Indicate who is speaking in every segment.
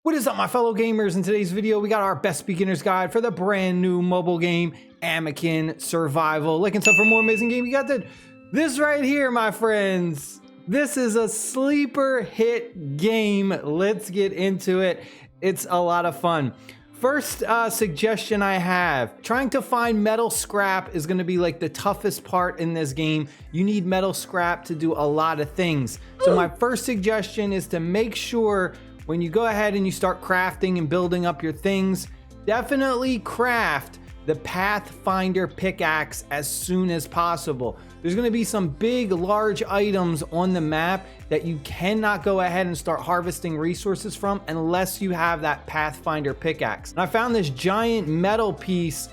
Speaker 1: What is up, my fellow gamers? In today's video, we got our best beginner's guide for the brand new mobile game, Amikin Survival. Like and sub for more amazing game. You got this right here, my friends. This is a sleeper hit game. Let's get into it. It's a lot of fun. First suggestion I have, trying to find metal scrap is going to be like the toughest part in this game. You need metal scrap to do a lot of things. So my first suggestion is to make sure when you go ahead and you start crafting and building up your things, definitely craft the Pathfinder pickaxe as soon as possible. There's going to be some big, large items on the map that you cannot go ahead and start harvesting resources from unless you have that Pathfinder pickaxe. And I found this giant metal piece,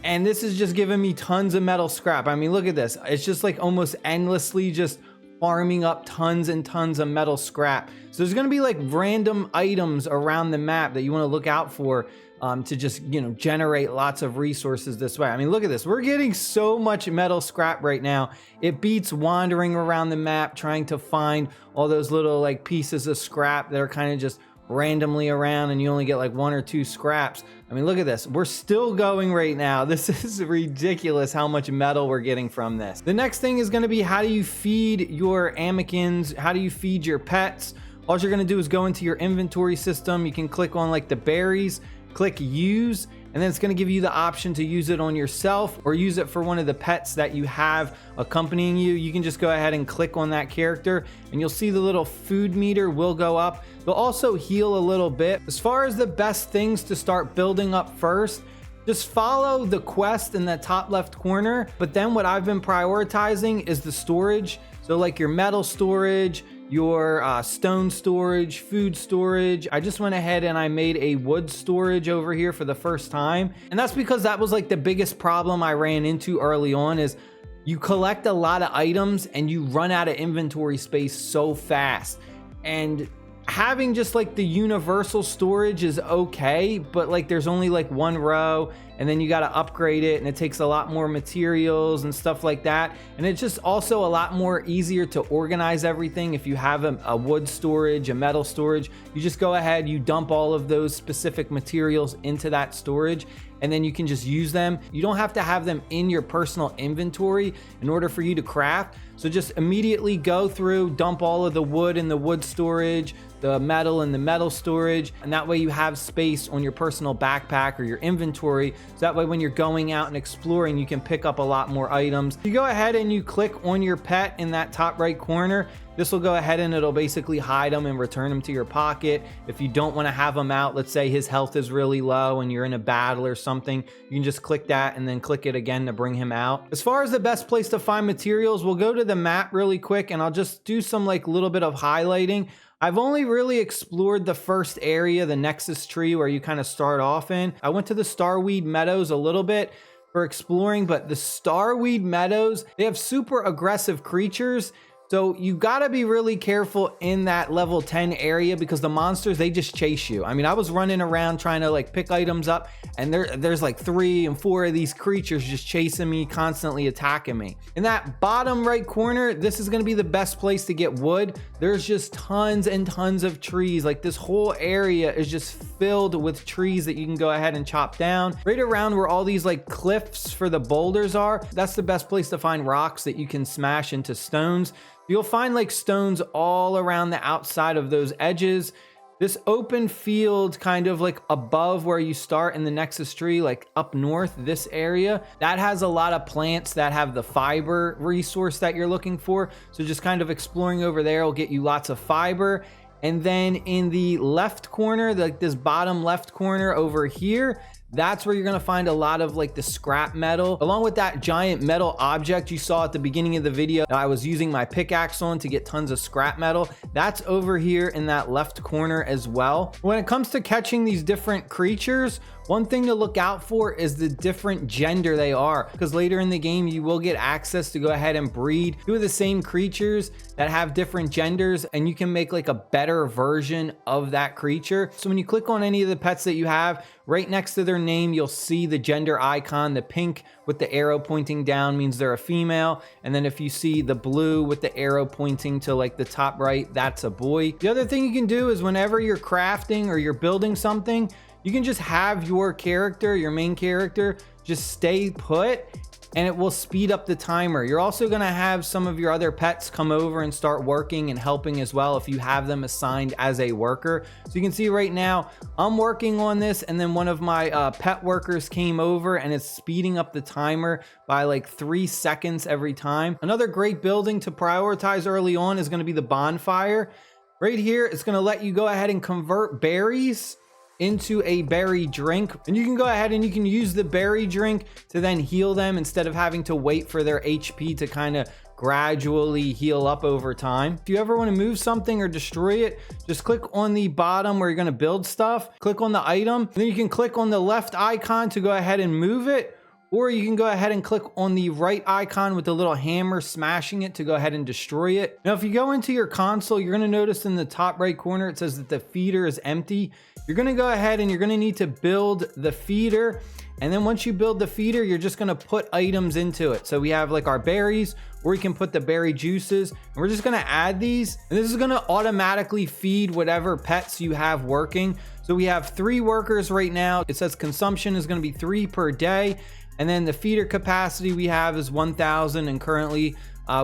Speaker 1: and this is just giving me tons of metal scrap. I mean, look at this. It's just like almost endlessly just farming up tons and tons of metal scrap. So there's going to be like random items around the map that you want to look out for to just, you know, generate lots of resources this way. I mean, look at this. We're getting so much metal scrap right now. It beats wandering around the map trying to find all those little like pieces of scrap that are kind of just randomly around and you only get like 1 or 2 scraps. I mean, look at this. We're still going right now. This is ridiculous how much metal we're getting from this. The next thing is going to be, how do you feed your Amikins? How do you feed your pets? All you're going to do is go into your inventory system. You can click on like the berries, click use, and then it's going to give you the option to use it on yourself or use it for one of the pets that you have accompanying you. You can just go ahead and click on that character and you'll see the little food meter will go up. They'll also heal a little bit. As far as the best things to start building up first, just follow the quest in the top left corner. But then what I've been prioritizing is the storage. So like your metal storage, your stone storage, food storage. I just went ahead and I made a wood storage over here for the first time. And that's because that was like the biggest problem I ran into early on, is you collect a lot of items and you run out of inventory space so fast. And having just like the universal storage is okay, but like there's only like 1 row and then you got to upgrade it and it takes a lot more materials and stuff like that. And it's just also a lot more easier to organize everything if you have a wood storage, a metal storage. You just go ahead, you dump all of those specific materials into that storage, and then you can just use them. You don't have to have them in your personal inventory in order for you to craft. So just immediately go through, dump all of the wood in the wood storage, the metal in the metal storage, and that way you have space on your personal backpack or your inventory. So that way when you're going out and exploring, you can pick up a lot more items. You go ahead and you click on your pet in that top right corner. This will go ahead and it'll basically hide them and return them to your pocket. If you don't want to have them out, let's say his health is really low and you're in a battle or something, you can just click that and then click it again to bring him out. As far as the best place to find materials, we'll go to the map really quick and I'll just do some like little bit of highlighting. I've only really explored the first area, the Nexus tree, where you kind of start off in. I went to the Starweed Meadows a little bit for exploring, but the Starweed Meadows, they have super aggressive creatures. So you gotta be really careful in that level 10 area because the monsters, they just chase you. I mean, I was running around trying to like pick items up and there's like 3 and 4 of these creatures just chasing me, constantly attacking me. In that bottom right corner, this is gonna be the best place to get wood. There's just tons and tons of trees. Like this whole area is just filled with trees that you can go ahead and chop down. Right around where all these like cliffs for the boulders are, that's the best place to find rocks that you can smash into stones. You'll find like stones all around the outside of those edges. This open field kind of like above where you start in the Nexus tree, like up north, this area, that has a lot of plants that have the fiber resource that you're looking for. So just kind of exploring over there will get you lots of fiber. And then in the left corner, like this bottom left corner over here, that's where you're going to find a lot of like the scrap metal, along with that giant metal object you saw at the beginning of the video that I was using my pickaxe on to get tons of scrap metal. That's over here in that left corner as well. When it comes to catching these different creatures, One thing to look out for is the different gender they are, because later in the game you will get access to go ahead and breed two of the same creatures that have different genders, and you can make like a better version of that creature. So when you click on any of the pets that you have, right next to their name you'll see the gender icon. The pink with the arrow pointing down means they're a female, and then if you see the blue with the arrow pointing to like the top right, that's a boy. The other thing you can do is whenever you're crafting or you're building something, you can just have your character, your main character, just stay put, and it will speed up the timer. You're also gonna have some of your other pets come over and start working and helping as well if you have them assigned as a worker. So you can see right now, I'm working on this, and then one of my pet workers came over and it's speeding up the timer by like 3 seconds every time. Another great building to prioritize early on is gonna be the bonfire. Right here, it's gonna let you go ahead and convert berries into a berry drink, and you can go ahead and you can use the berry drink to then heal them instead of having to wait for their HP to kind of gradually heal up over time. If you ever want to move something or destroy it, just click on the bottom where you're going to build stuff, click on the item, and then you can click on the left icon to go ahead and move it, or you can go ahead and click on the right icon with the little hammer smashing it to go ahead and destroy it. Now, if you go into your console, you're going to notice in the top right corner, it says that the feeder is empty. You're going to go ahead and you're going to need to build the feeder. And then once you build the feeder, you're just going to put items into it. So we have like our berries, or you can put the berry juices, and we're just going to add these. And this is going to automatically feed whatever pets you have working. So we have 3 workers right now. It says consumption is going to be 3 per day. And then the feeder capacity we have is 1,000, and currently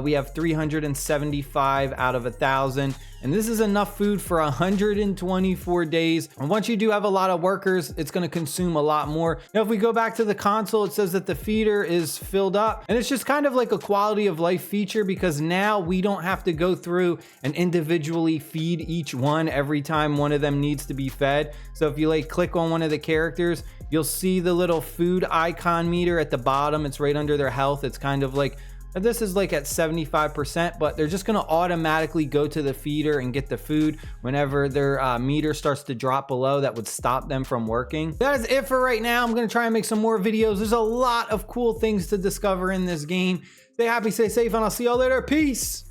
Speaker 1: we have 375 out of 1,000. And this is enough food for 124 days. And once you do have a lot of workers, it's gonna consume a lot more. Now, if we go back to the console, it says that the feeder is filled up. And it's just kind of like a quality of life feature, because now we don't have to go through and individually feed each one every time one of them needs to be fed. So if you like click on one of the characters, you'll see the little food icon meter at the bottom. It's right under their health. It's kind of like, this is like at 75%, but they're just gonna automatically go to the feeder and get the food whenever their meter starts to drop below. That would stop them from working. That is it for right now. I'm gonna try and make some more videos. There's a lot of cool things to discover in this game. Stay happy, stay safe, and I'll see y'all later. Peace.